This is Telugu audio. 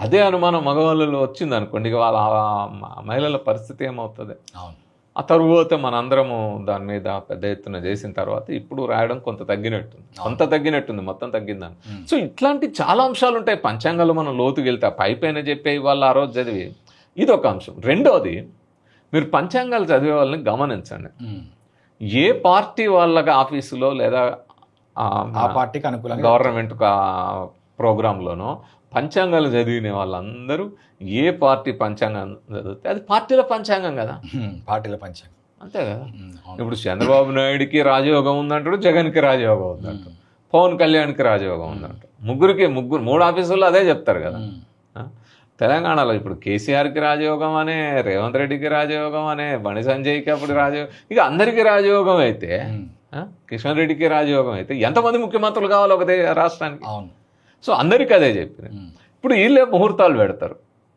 అదే అనుమానం మగవాళ్ళలో వచ్చింది అనుకోండి, ఇక వాళ్ళ మహిళల పరిస్థితి ఏమవుతుంది? అవును. ఆ తరువాత మనందరము దాని మీద పెద్ద ఎత్తున చేసిన తర్వాత ఇప్పుడు రాయడం కొంత తగ్గినట్టుంది, మొత్తం తగ్గిందని. సో ఇట్లాంటి చాలా అంశాలు ఉంటాయి పంచాంగాలు. మనం లోతుకి వెళ్తే పైపైన చెప్పే వాళ్ళు ఆ రోజు చదివి ఇది ఒక అంశం. రెండోది, మీరు పంచాంగాలు చదివే వాళ్ళని గమనించండి. ఏ పార్టీ వాళ్ళగా ఆఫీసులో లేదా ఆ పార్టీకి అనుకూలంగా గవర్నమెంట్ ప్రోగ్రాంలోనో పంచాంగాలు చదివిన వాళ్ళందరూ ఏ పార్టీ పంచాంగం చదివితే అది పార్టీల పంచాంగం కదా, పార్టీల పంచాంగం అంతే కదా. ఇప్పుడు చంద్రబాబు నాయుడికి రాజయోగం ఉందంటాడు, జగన్కి రాజయోగం ఉందంటాడు, పవన్ కళ్యాణ్కి రాజయోగం ఉందంటాడు. మూడు ఆఫీసుల్లో అదే చెప్తారు కదా. తెలంగాణలో ఇప్పుడు కేసీఆర్కి రాజయోగం అనే, రేవంత్ రెడ్డికి రాజయోగం అనే, బండి సంజయ్కి అప్పుడు రాజయోగం, ఇక అందరికీ రాజయోగం అయితే, కిషన్ రెడ్డికి రాజయోగం అయితే ఎంతమంది ముఖ్యమంత్రులు కావాలి ఒక రాష్ట్రానికి? అవును. సో అందరికీ అదే చెప్పిన. ఇప్పుడు వీళ్ళే ముహూర్తాలు పెడతారు.